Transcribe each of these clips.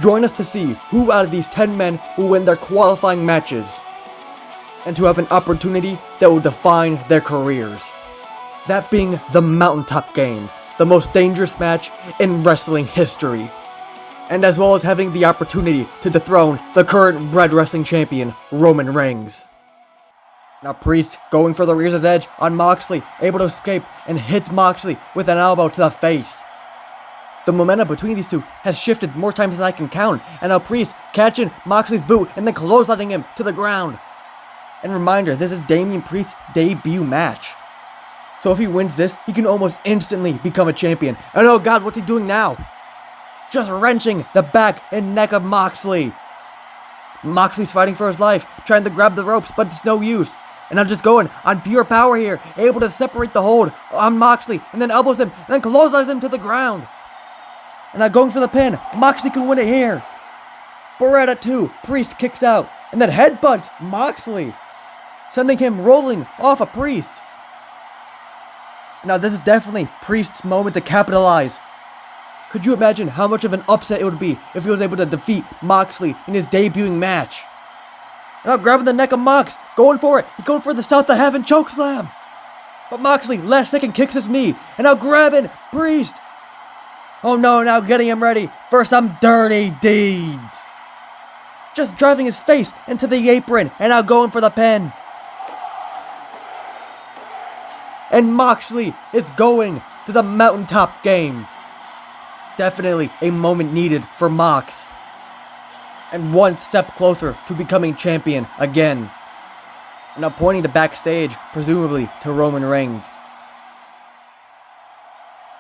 Join us to see who out of these 10 men will win their qualifying matches, and to have an opportunity that will define their careers. That being the Mountaintop Game, the most dangerous match in wrestling history. And as well as having the opportunity to dethrone the current Red Wrestling Champion, Roman Reigns. Now Priest going for the Razor's Edge on Moxley, able to escape and hits Moxley with an elbow to the face. The momentum between these two has shifted more times than I can count, and now Priest catching Moxley's boot and then clotheslining him to the ground. And reminder, this is Damian Priest's debut match. So if he wins this, he can almost instantly become a champion. And oh god, what's he doing now? Just wrenching the back and neck of Moxley. Moxley's fighting for his life, trying to grab the ropes, but it's no use. And I'm just going on pure power here, able to separate the hold on Moxley, and then elbows him, and then clotheslines him to the ground. And now going for the pin, Moxley can win it here. But we're at 2, Priest kicks out, and then headbutts Moxley, sending him rolling off a Priest. Now this is definitely Priest's moment to capitalize. Could you imagine how much of an upset it would be if he was able to defeat Moxley in his debuting match? And now grabbing the neck of Mox, going for it. He's going for the South of Heaven chokeslam. But Moxley last second kicks his knee, and now grabbing Priest. Oh no, now getting him ready for some dirty deeds. Just driving his face into the apron, and now going for the pin. And Moxley is going to the Mountaintop Game. Definitely a moment needed for Mox. And one step closer to becoming champion again. Now pointing to backstage, presumably to Roman Reigns.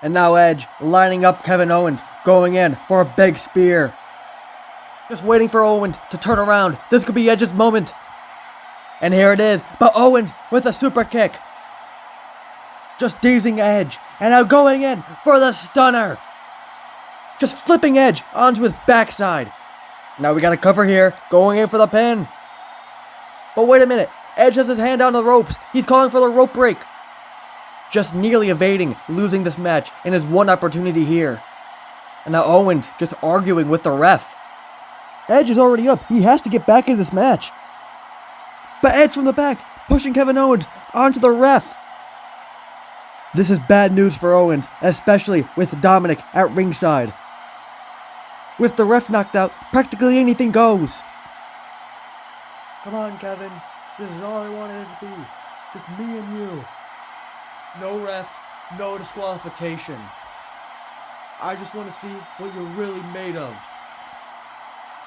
And now Edge lining up Kevin Owens, going in for a big spear. Just waiting for Owens to turn around. This could be Edge's moment. And here it is, but Owens with a super kick. Just dazing Edge, and now going in for the stunner. Just flipping Edge onto his backside. Now we got a cover here, going in for the pin. But wait a minute, Edge has his hand on the ropes. He's calling for the rope break. Just nearly evading losing this match in his one opportunity here. And now Owens just arguing with the ref. Edge is already up, he has to get back in this match. But Edge from the back, pushing Kevin Owens onto the ref. This is bad news for Owens, especially with Dominic at ringside. With the ref knocked out, practically anything goes. Come on, Kevin. This is all I wanted it to be. Just me and you. No ref, no disqualification. I just want to see what you're really made of.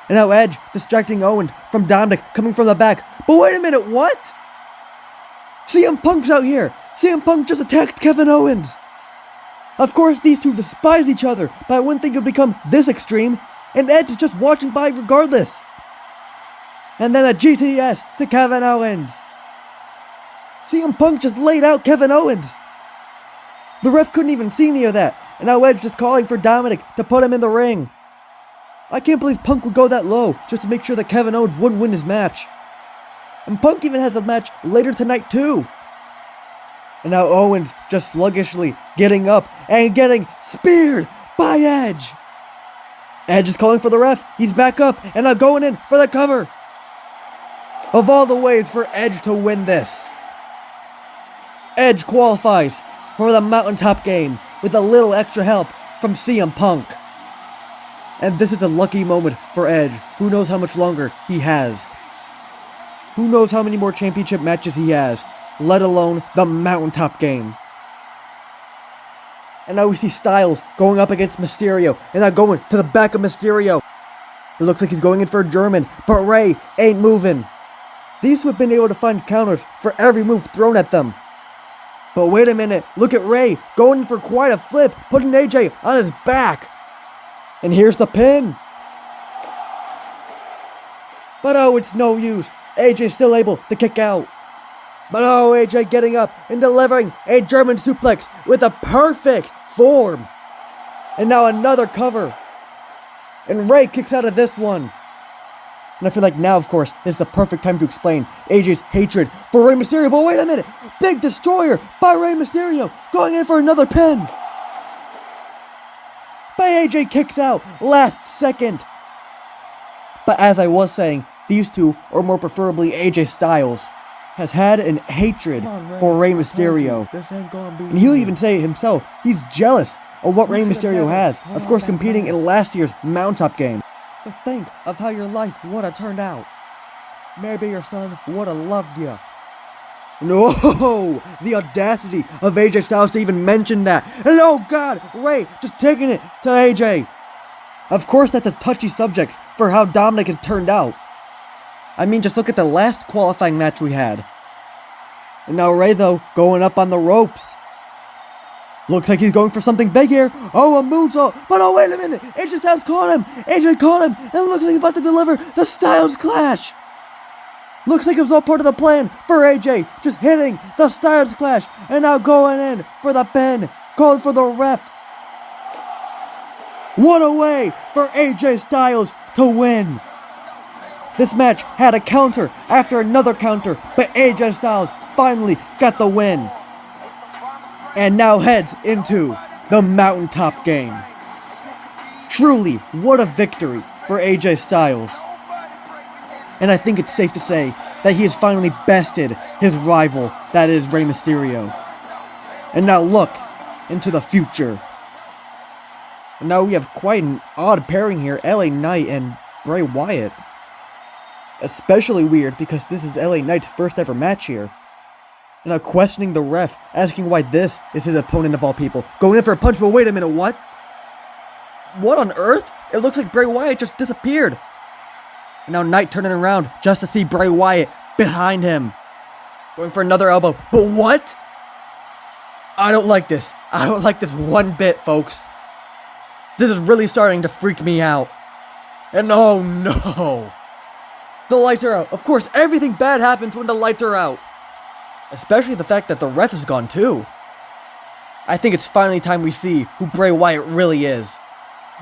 And now Edge distracting Owens from Dominic coming from the back. But wait a minute, what? CM Punk's out here. CM Punk just attacked Kevin Owens. Of course, these two despise each other, but I wouldn't think it would become this extreme. And Edge is just watching by regardless. And then a GTS to Kevin Owens. CM Punk just laid out Kevin Owens. The ref couldn't even see any of that. And now Edge just calling for Dominic to put him in the ring. I can't believe Punk would go that low just to make sure that Kevin Owens wouldn't win his match. And Punk even has a match later tonight too. And now Owens just sluggishly getting up and getting speared by Edge. Edge is calling for the ref. He's back up and now going in for the cover. Of all the ways for Edge to win this, Edge qualifies for the Mountaintop Game with a little extra help from CM Punk. And this is a lucky moment for Edge. Who knows how much longer he has. Who knows how many more championship matches he has, let alone the Mountaintop Game. And now we see Styles going up against Mysterio, and now going to the back of Mysterio. It looks like he's going in for a German, but Ray ain't moving. These two have been able to find counters for every move thrown at them. But wait a minute, look at Ray going in for quite a flip, putting AJ on his back. And here's the pin. But oh, it's no use. AJ's still able to kick out. But oh, AJ getting up and delivering a German suplex with a perfect form. And now another cover. And Ray kicks out of this one. And I feel like now, of course, is the perfect time to explain AJ's hatred for Rey Mysterio. But wait a minute. Big destroyer by Rey Mysterio going in for another pin. But AJ kicks out last second. But as I was saying, these two, or more preferably AJ Styles, has had an hatred for Rey Mysterio. And he'll even say it himself, he's jealous of what Rey Mysterio has, of course competing in last year's Mount-Up game. But think of how your life would have turned out. Maybe your son would have loved you. No, the audacity of AJ Styles to even mention that. And oh god, Rey just taking it to AJ. Of course that's a touchy subject for how Dominic has turned out. I mean, just look at the last qualifying match we had. And now Rey, though, going up on the ropes. Looks like he's going for something big here. Oh, a moonsault. But oh, wait a minute. AJ Styles caught him. AJ caught him. And it looks like he's about to deliver the Styles Clash. Looks like it was all part of the plan for AJ. Just hitting the Styles Clash. And now going in for the pin. Calling for the ref. What a way for AJ Styles to win. This match had a counter after another counter, but AJ Styles finally got the win. And now heads into the Mountaintop game. Truly, what a victory for AJ Styles. And I think it's safe to say that he has finally bested his rival, that is Rey Mysterio. And now looks into the future. And now we have quite an odd pairing here, LA Knight and Bray Wyatt. Especially weird because this is LA Knight's first ever match here. And now questioning the ref, asking why this is his opponent of all people. Going in for a punch, but wait a minute, what? What on earth? It looks like Bray Wyatt just disappeared. And now Knight turning around just to see Bray Wyatt behind him. Going for another elbow, but what? I don't like this. I don't like this one bit, folks. This is really starting to freak me out. And oh no. The lights are out. Of course, everything bad happens when the lights are out. Especially the fact that the ref is gone too. I think it's finally time we see who Bray Wyatt really is.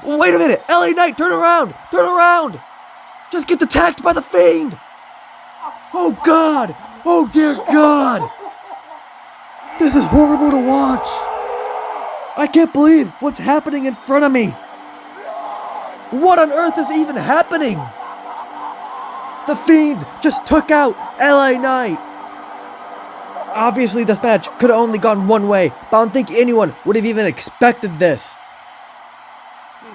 Wait a minute! LA Knight, turn around! Turn around! Just gets attacked by the Fiend! Oh god! Oh dear god! This is horrible to watch! I can't believe what's happening in front of me! What on earth is even happening? The Fiend just took out LA Knight. Obviously this match could have only gone one way, but I don't think anyone would have even expected this.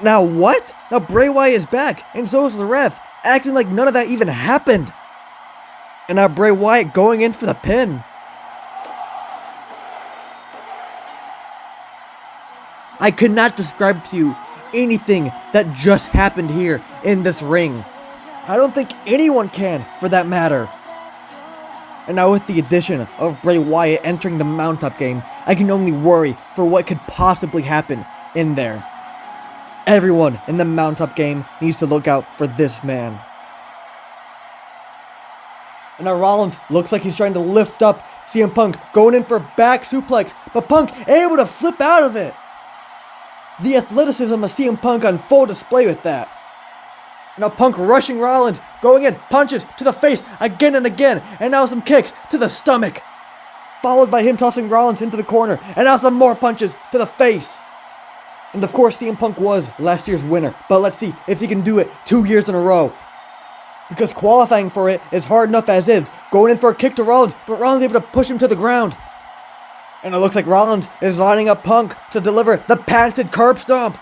Now what? Now Bray Wyatt is back, and so is the ref, acting like none of that even happened. And now Bray Wyatt going in for the pin. I could not describe to you anything that just happened here in this ring. I don't think anyone can, for that matter. And now with the addition of Bray Wyatt entering the Mount-Up game, I can only worry for what could possibly happen in there. Everyone in the Mount-Up game needs to look out for this man. And now Rollins looks like he's trying to lift up CM Punk, going in for a back suplex, but Punk able to flip out of it. The athleticism of CM Punk on full display with that. Now Punk rushing Rollins, going in, punches to the face again and again, and now some kicks to the stomach. Followed by him tossing Rollins into the corner, and now some more punches to the face. And of course CM Punk was last year's winner, but let's see if he can do it 2 years in a row. Because qualifying for it is hard enough as is, going in for a kick to Rollins, but Rollins able to push him to the ground. And it looks like Rollins is lining up Punk to deliver the patented curb stomp.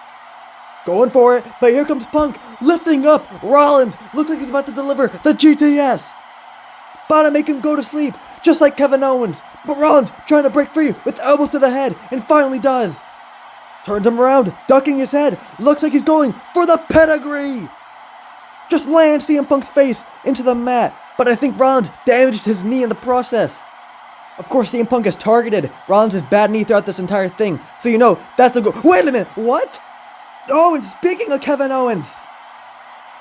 Going for it, but here comes Punk, lifting up Rollins. Looks like he's about to deliver the GTS. About to make him go to sleep, just like Kevin Owens. But Rollins trying to break free with elbows to the head, and finally does. Turns him around, ducking his head. Looks like he's going for the pedigree. Just lands CM Punk's face into the mat, but I think Rollins damaged his knee in the process. Of course, CM Punk has targeted Rollins' bad knee throughout this entire thing, so you know that's the goal. Wait a minute, what? Oh, and speaking of Kevin Owens,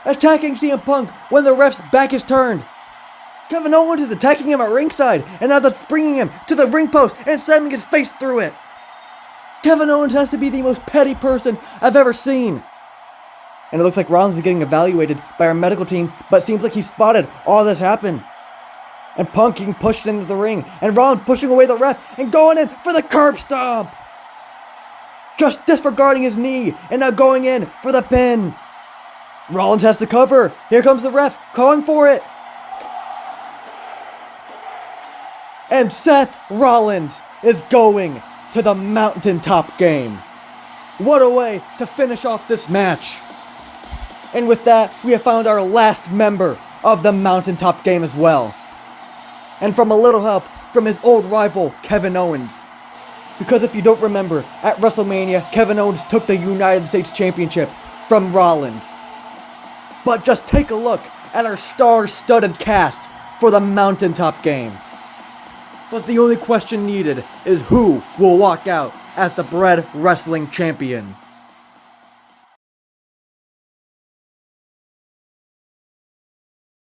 attacking CM Punk when the ref's back is turned. Kevin Owens is attacking him at ringside, and now that's bringing him to the ring post and slamming his face through it. Kevin Owens has to be the most petty person I've ever seen. And it looks like Rollins is getting evaluated by our medical team, but it seems like he spotted all this happen. And Punk getting pushed into the ring, and Rollins pushing away the ref and going in for the curb stomp. Just disregarding his knee, and now going in for the pin. Rollins has to cover. Here comes the ref, calling for it. And Seth Rollins is going to the mountaintop game. What a way to finish off this match. And with that, we have found our last member of the mountaintop game as well. And from a little help from his old rival, Kevin Owens. Because if you don't remember, at WrestleMania, Kevin Owens took the United States Championship from Rollins. But just take a look at our star-studded cast for the mountaintop game. But the only question needed is who will walk out as the Bread Wrestling Champion.